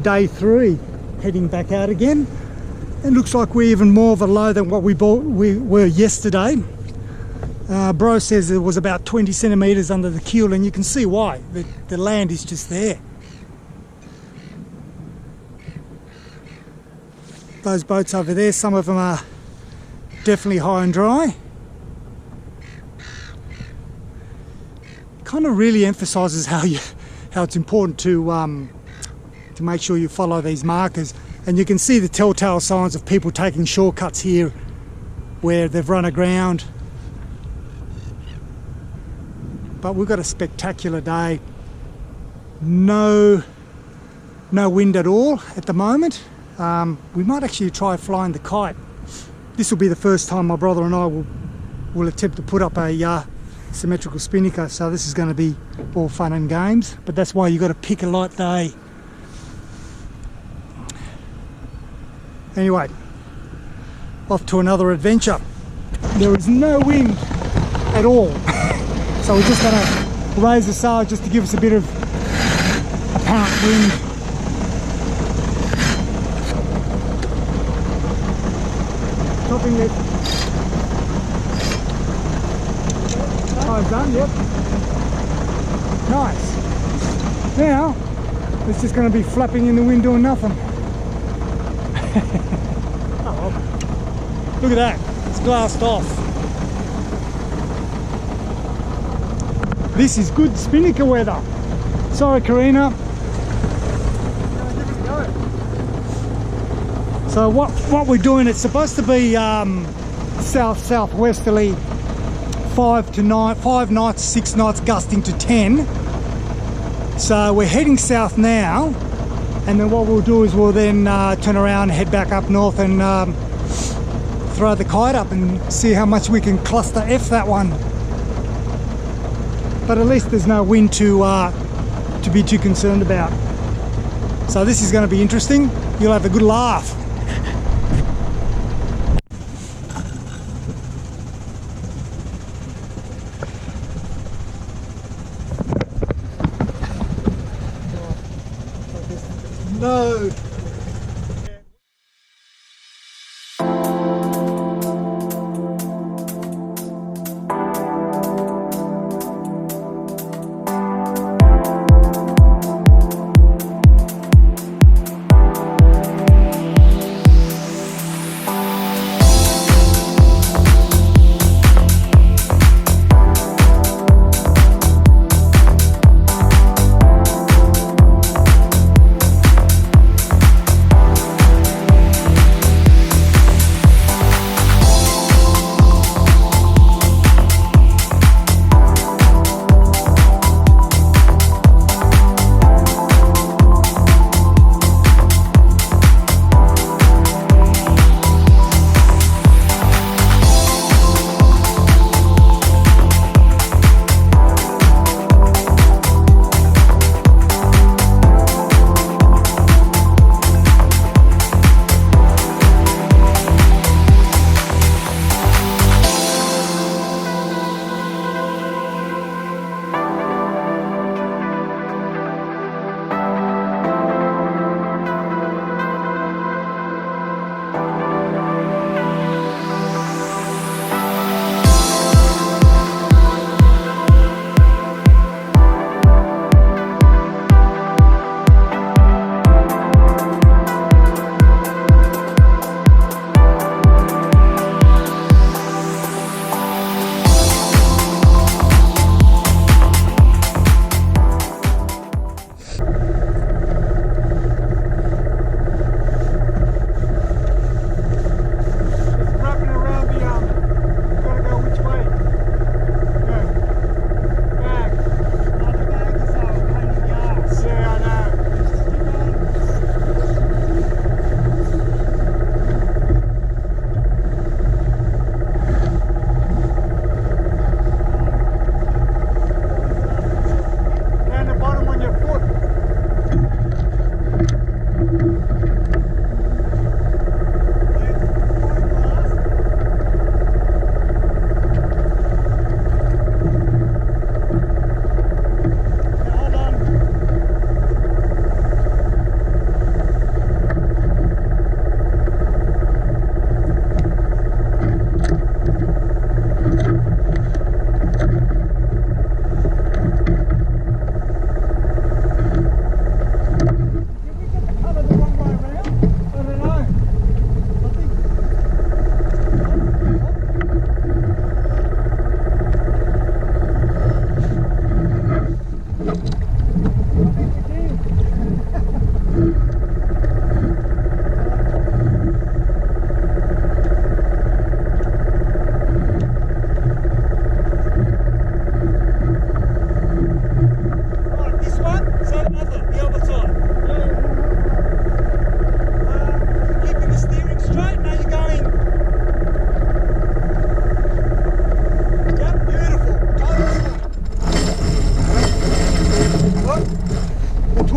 day 3 heading back out again. It looks like we're even more of a low than what we were yesterday. Bro says it was about 20 centimeters under the keel, and you can see why. The land is just there. Those boats over there, some of them are definitely high and dry. Kind of really emphasises how it's important to make sure you follow these markers. And you can see the telltale signs of people taking shortcuts here where they've run aground. But we've got a spectacular day. No wind at all at the moment. We might actually try flying the kite. This will be the first time my brother and I will attempt to put up a symmetrical spinnaker, so this is going to be all fun and games, but that's why you've got to pick a light day. Anyway, off to another adventure. There is no wind at all, so we're just going to raise the sail just to give us a bit of apparent wind. Topping it. Oh, done, yep. Nice. Now, it's just going to be flapping in the wind doing nothing. Oh, well. Look at that, it's glassed off. This is good spinnaker weather. Sorry, Karina. So what we're doing, it's supposed to be south-southwesterly, 5 knots, 6 knots, gusting to 10. So we're heading south now, and then what we'll do is we'll then turn around, head back up north, and throw the kite up and see how much we can cluster F that one. But at least there's no wind to be too concerned about. So this is going to be interesting. You'll have a good laugh. No.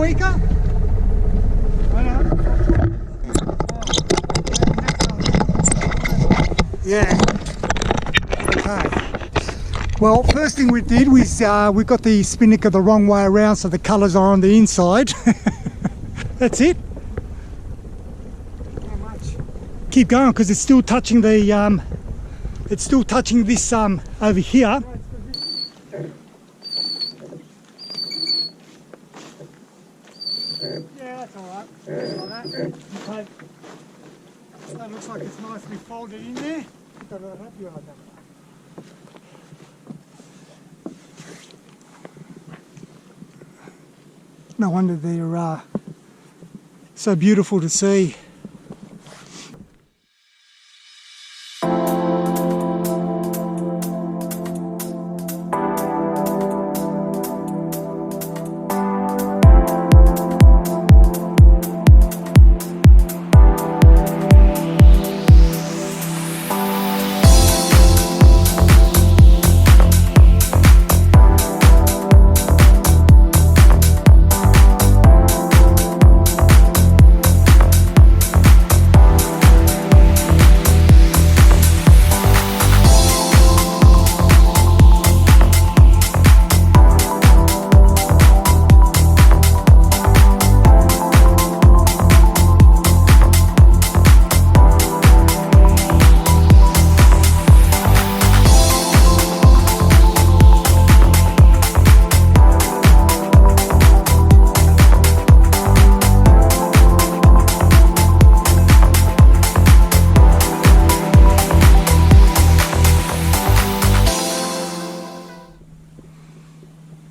weaker? I know. Yeah. Okay. Well, first thing we did was we got the spinnaker the wrong way around, so the colours are on the inside. That's it. Not much. Keep going because it's still touching the. It's still touching this over here. Yeah, that's all right. Like that. Okay. That looks like it's nicely folded in there. No wonder they're so beautiful to see.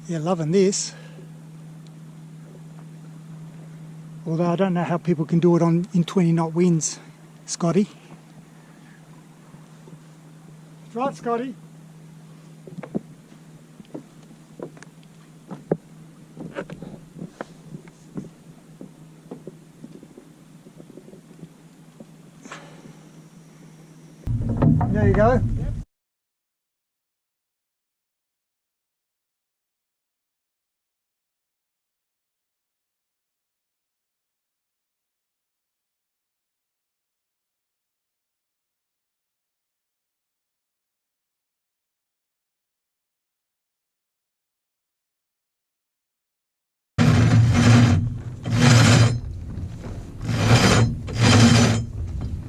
Yeah, loving this. Although I don't know how people can do it in 20 knot winds, Scotty. That's right, Scotty. There you go.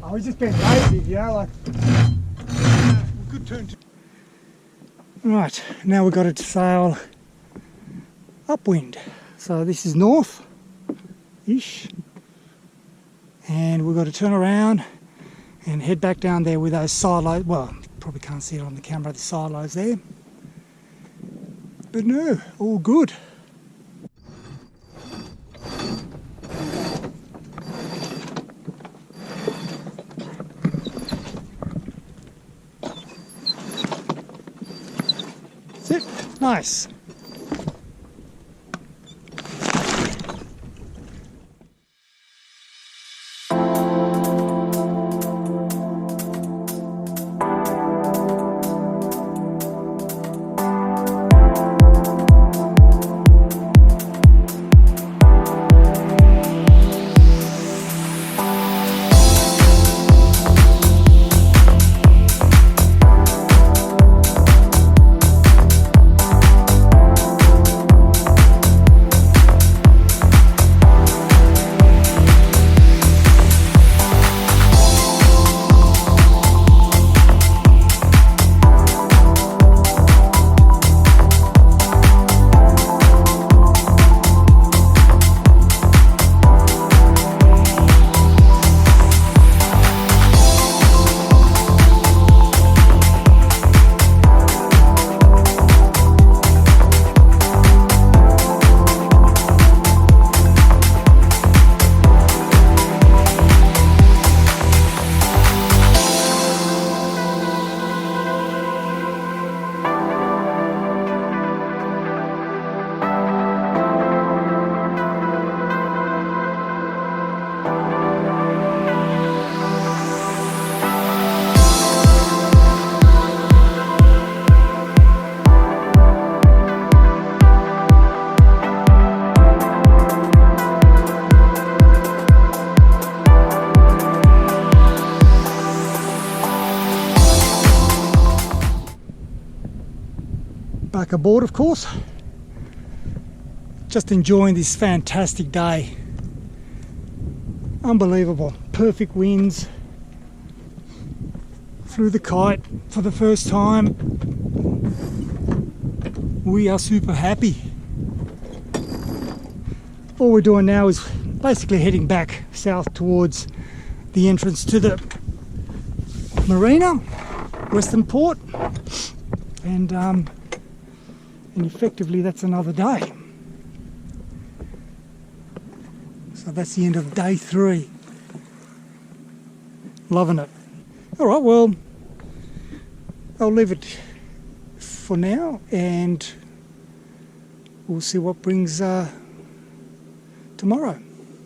I was just being lazy, you know, like good turn. Right, now we've got to sail upwind. So this is north-ish, and we've got to turn around and head back down there with those silos. Well, probably can't see it on the camera, the silos there. But no, all good. That's it. Nice. back aboard, of course. Just enjoying this fantastic day. Unbelievable. Perfect winds. Flew the kite for the first time. We are super happy. All we're doing now is basically heading back south towards the entrance to the marina, Western Port, and effectively that's another day. So that's the end of day 3. Loving it. All right, well, I'll leave it for now, and we'll see what brings tomorrow.